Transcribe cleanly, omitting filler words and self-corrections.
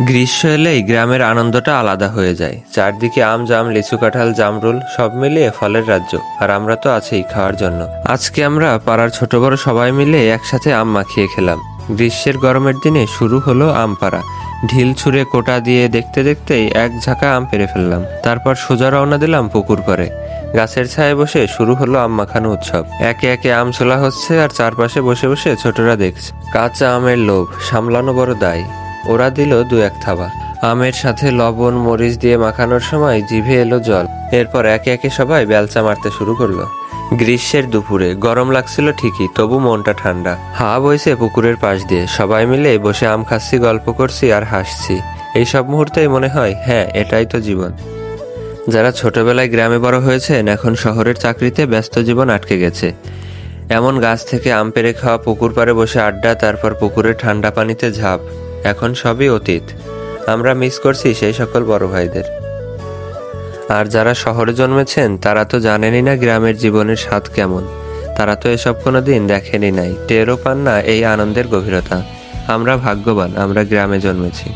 গ্রীষ্ম এলেই গ্রামের আনন্দটা আলাদা হয়ে যায়। চারদিকে আম, জাম, লিচু, কাঁঠাল, জামরুল সব মিলিয়ে ফলের রাজ্য। আর আমরা তো আছেই খাওয়ার জন্য। আজকে আমরা পাড়ার ছোট বড় সবাই মিলে একসাথে আম মাখিয়ে খেলাম। গ্রীষ্মের গরমের দিনে শুরু হলো আম পাড়া। ঢিল ছুঁড়ে কোটা দিয়ে দেখতে দেখতেই এক ঝাঁকা আম পেড়ে ফেললাম। তারপর সোজা রওনা দিলাম পুকুর পাড়ে। গাছের ছায়ায় বসে শুরু হলো আম মাখানো উৎসব। একে একে আম ছোলা হচ্ছে আর চারপাশে বসে বসে ছোটরা দেখছে। কাঁচা আমের লোভ সামলানো বড় দায়। ওরা দিল দু এক থাবা। আমের সাথে লবণ মরিচ দিয়ে মাখানোর সময় জিভে এলো জল। এরপর একে একে সবাই বেলচা মারতে শুরু করলো। গ্রীষ্মের দুপুরে গরম লাগছিল ঠিকই, তবু মনটা ঠান্ডা। হাওয়া বইছে পুকুরের পাশ দিয়ে। সবাই মিলে বসে আম খাচ্ছি, গল্প করছি আর হাসছি। এইসব মুহূর্তেই মনে হয়, হ্যাঁ, এটাই তো জীবন। যারা ছোটবেলায় গ্রামে বড় হয়েছেন, এখন শহরের চাকরিতে ব্যস্ত জীবন আটকে গেছে। এমন গাছ থেকে আম পেড়ে খাওয়া, পুকুর পাড়ে বসে আড্ডা, তারপর পুকুরের ঠান্ডা পানিতে ঝাঁপ, এখন সবই অতীত। আমরা মিস করছি সেই সকল বড় ভাইদের। আর যারা শহরে জন্মেছেন, তারা তো জানেনই না গ্রামের জীবনের স্বাদ কেমন। তারা তো এসব কোনোদিন দেখেনি নাই, টেরও পান না এই আনন্দের গভীরতা। আমরা ভাগ্যবান, আমরা গ্রামে জন্মেছি।